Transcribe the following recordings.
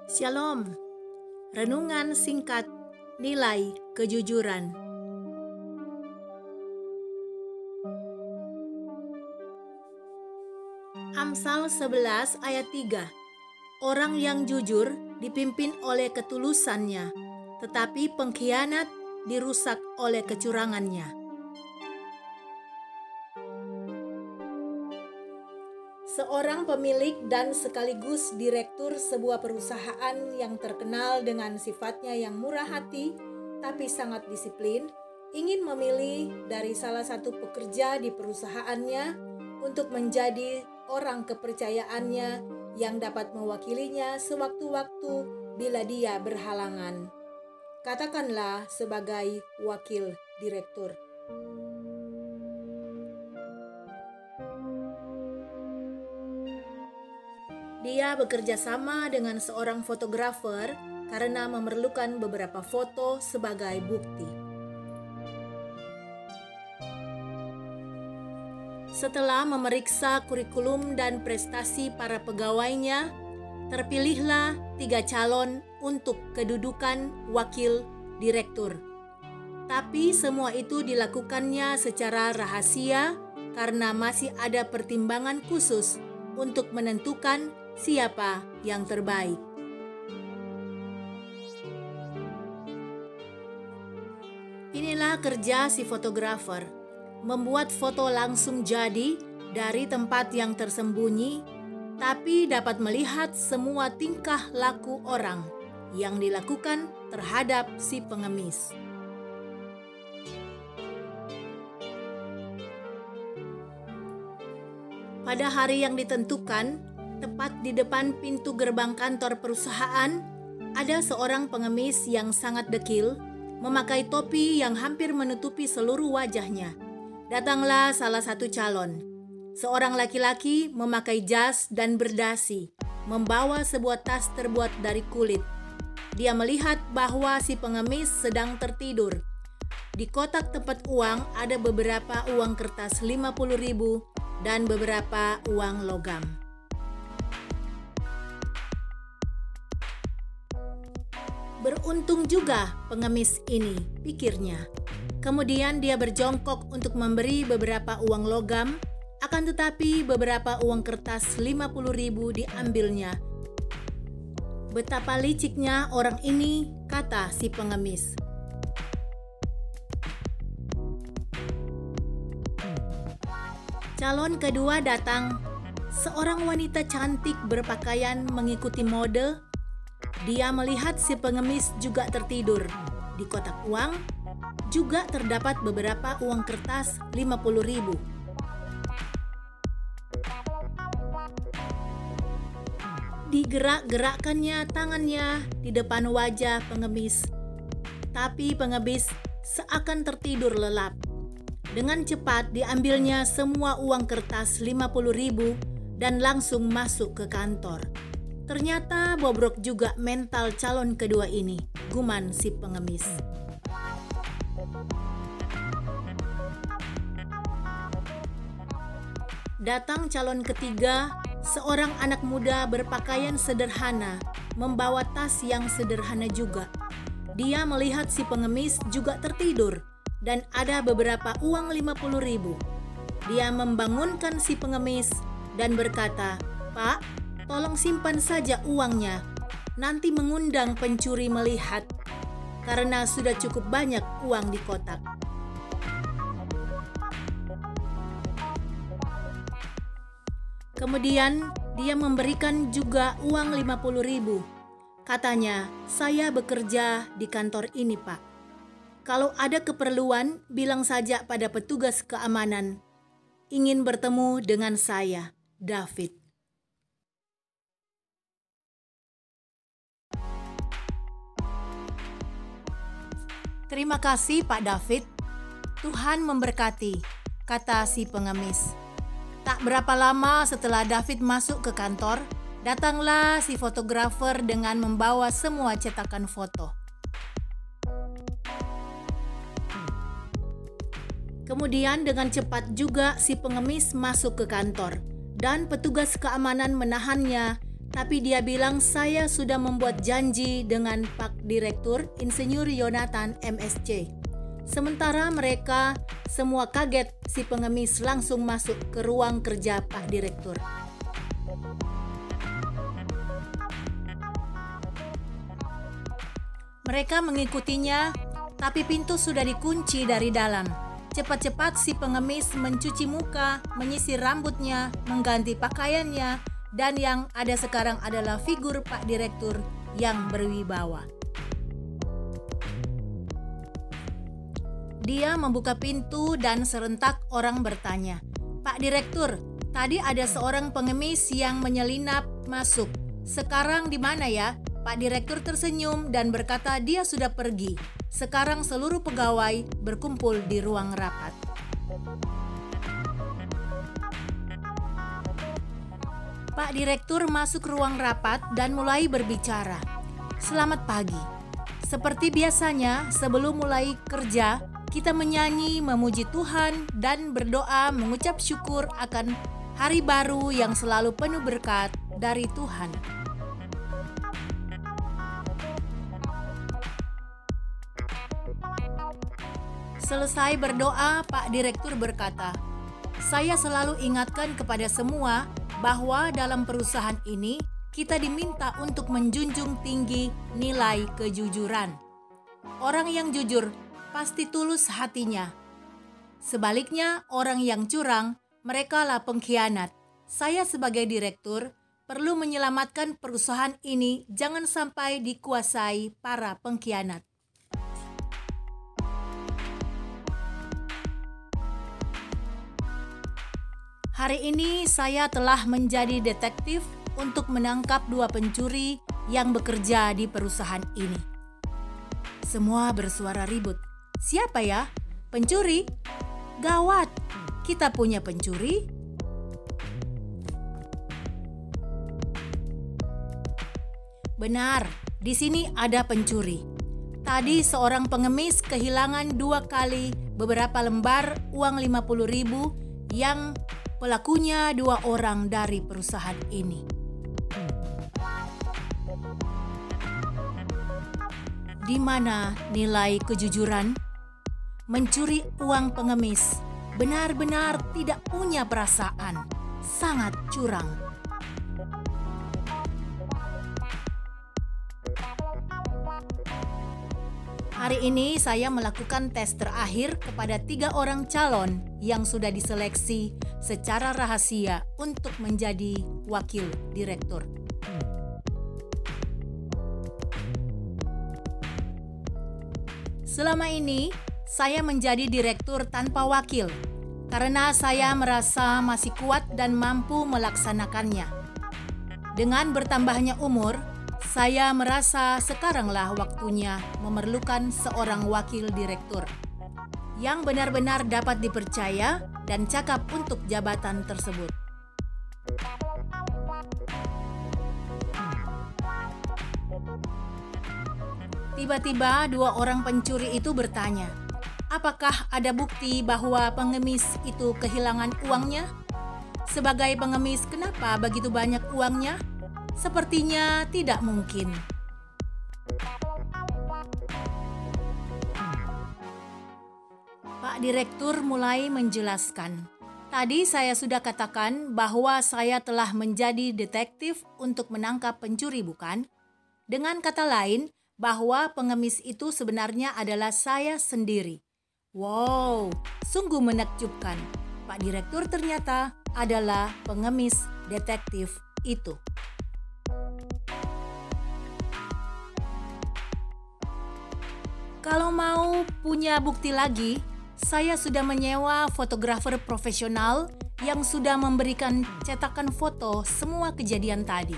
Shalom. Renungan singkat nilai kejujuran. Amsal 11 ayat 3. Orang yang jujur dipimpin oleh ketulusannya, tetapi pengkhianat dirusak oleh kecurangannya. Seorang pemilik dan sekaligus direktur sebuah perusahaan yang terkenal dengan sifatnya yang murah hati tapi sangat disiplin, ingin memilih dari salah satu pekerja di perusahaannya untuk menjadi orang kepercayaannya yang dapat mewakilinya sewaktu-waktu bila dia berhalangan. Katakanlah sebagai wakil direktur. Dia bekerja sama dengan seorang fotografer karena memerlukan beberapa foto sebagai bukti. Setelah memeriksa kurikulum dan prestasi para pegawainya, terpilihlah 3 calon untuk kedudukan wakil direktur. Tapi semua itu dilakukannya secara rahasia karena masih ada pertimbangan khusus untuk menentukan siapa yang terbaik. Inilah kerja si fotografer, membuat foto langsung jadi dari tempat yang tersembunyi, tapi dapat melihat semua tingkah laku orang yang dilakukan terhadap si pengemis. Pada hari yang ditentukan, tepat di depan pintu gerbang kantor perusahaan, ada seorang pengemis yang sangat dekil, memakai topi yang hampir menutupi seluruh wajahnya. Datanglah salah satu calon, seorang laki-laki memakai jas dan berdasi, membawa sebuah tas terbuat dari kulit. Dia melihat bahwa si pengemis sedang tertidur. Di kotak tempat uang ada beberapa uang kertas 50.000 dan beberapa uang logam. Beruntung juga pengemis ini, pikirnya. Kemudian dia berjongkok untuk memberi beberapa uang logam, akan tetapi beberapa uang kertas 50.000 diambilnya. Betapa liciknya orang ini, kata si pengemis. Calon kedua datang, seorang wanita cantik berpakaian mengikuti mode. Dia melihat si pengemis juga tertidur. Di kotak uang juga terdapat beberapa uang kertas 50.000. Digerak-gerakkannya tangannya di depan wajah pengemis. Tapi pengemis seakan tertidur lelap. Dengan cepat diambilnya semua uang kertas 50.000 dan langsung masuk ke kantor. Ternyata bobrok juga mental calon kedua ini, guman si pengemis. Datang calon ketiga, seorang anak muda berpakaian sederhana, membawa tas yang sederhana juga. Dia melihat si pengemis juga tertidur dan ada beberapa uang 50.000. Dia membangunkan si pengemis dan berkata, "Pak, tolong simpan saja uangnya, nanti mengundang pencuri melihat, karena sudah cukup banyak uang di kotak." Kemudian dia memberikan juga uang 50.000. Katanya, "Saya bekerja di kantor ini, Pak. Kalau ada keperluan, bilang saja pada petugas keamanan. Ingin bertemu dengan saya, David." "Terima kasih, Pak David. Tuhan memberkati," kata si pengemis. Tak berapa lama setelah David masuk ke kantor, datanglah si fotografer dengan membawa semua cetakan foto. Kemudian dengan cepat juga si pengemis masuk ke kantor dan petugas keamanan menahannya Tapi dia bilang saya sudah membuat janji dengan Pak Direktur Insinyur Yonatan MSc. Sementara mereka semua kaget, si pengemis langsung masuk ke ruang kerja Pak Direktur. Mereka mengikutinya, tapi pintu sudah dikunci dari dalam. Cepat-cepat si pengemis mencuci muka, menyisir rambutnya, mengganti pakaiannya, dan yang ada sekarang adalah figur Pak Direktur yang berwibawa. Dia membuka pintu dan serentak orang bertanya, "Pak Direktur, tadi ada seorang pengemis yang menyelinap masuk. Sekarang di mana ya?" Pak Direktur tersenyum dan berkata dia sudah pergi. Sekarang seluruh pegawai berkumpul di ruang rapat. Pak Direktur masuk ruang rapat dan mulai berbicara. "Selamat pagi. Seperti biasanya, sebelum mulai kerja, kita menyanyi, memuji Tuhan, dan berdoa mengucap syukur akan hari baru yang selalu penuh berkat dari Tuhan." Selesai berdoa, Pak Direktur berkata, "Saya selalu ingatkan kepada semua bahwa dalam perusahaan ini kita diminta untuk menjunjung tinggi nilai kejujuran. Orang yang jujur pasti tulus hatinya. Sebaliknya, orang yang curang, merekalah pengkhianat. Saya sebagai direktur perlu menyelamatkan perusahaan ini jangan sampai dikuasai para pengkhianat." Hari ini saya telah menjadi detektif untuk menangkap 2 pencuri yang bekerja di perusahaan ini. Semua bersuara ribut. "Siapa ya? Pencuri? Gawat, kita punya pencuri?" Benar, di sini ada pencuri. Tadi seorang pengemis kehilangan 2 kali beberapa lembar uang 50.000 yang pelakunya 2 orang dari perusahaan ini. Di mana nilai kejujuran? Mencuri uang pengemis benar-benar tidak punya perasaan, sangat curang. Hari ini saya melakukan tes terakhir kepada 3 orang calon yang sudah diseleksi secara rahasia untuk menjadi wakil direktur. Selama ini, saya menjadi direktur tanpa wakil karena saya merasa masih kuat dan mampu melaksanakannya. Dengan bertambahnya umur, saya merasa sekaranglah waktunya memerlukan seorang wakil direktur yang benar-benar dapat dipercaya dan cakap untuk jabatan tersebut. Tiba-tiba 2 orang pencuri itu bertanya, "Apakah ada bukti bahwa pengemis itu kehilangan uangnya? Sebagai pengemis, kenapa begitu banyak uangnya? Sepertinya tidak mungkin." Pak Direktur mulai menjelaskan, "Tadi saya sudah katakan bahwa saya telah menjadi detektif untuk menangkap pencuri, bukan? Dengan kata lain, bahwa pengemis itu sebenarnya adalah saya sendiri." Wow, sungguh menakjubkan. Pak Direktur ternyata adalah pengemis detektif itu. Kalau mau punya bukti lagi, saya sudah menyewa fotografer profesional yang sudah memberikan cetakan foto semua kejadian tadi.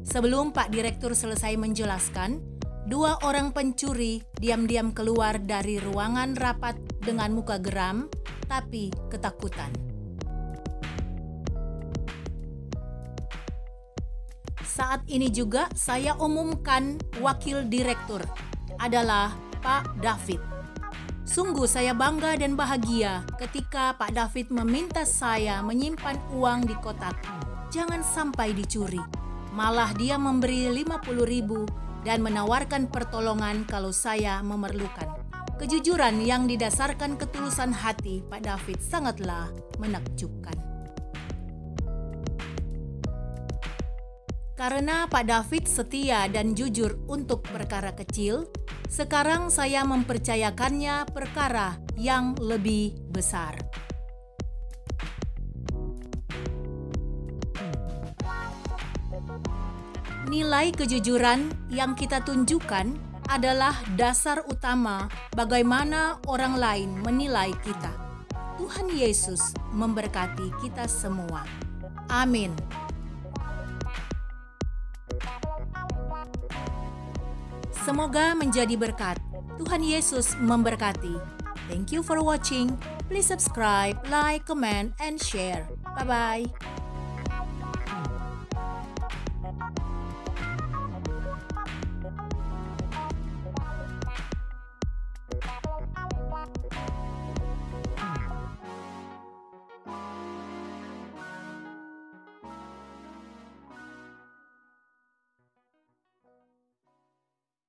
Sebelum Pak Direktur selesai menjelaskan, 2 orang pencuri diam-diam keluar dari ruangan rapat dengan muka geram tapi ketakutan. Saat ini juga saya umumkan wakil direktur adalah Pak David. Sungguh saya bangga dan bahagia ketika Pak David meminta saya menyimpan uang di kotak. Jangan sampai dicuri. Malah dia memberi 50.000 dan menawarkan pertolongan kalau saya memerlukan. Kejujuran yang didasarkan ketulusan hati Pak David sangatlah menakjubkan. Karena Pak David setia dan jujur untuk perkara kecil, sekarang saya mempercayakannya perkara yang lebih besar. Nilai kejujuran yang kita tunjukkan adalah dasar utama bagaimana orang lain menilai kita. Tuhan Yesus memberkati kita semua. Amin. Semoga menjadi berkat. Tuhan Yesus memberkati. Thank you for watching. Please subscribe, like, comment, and share. Bye-bye.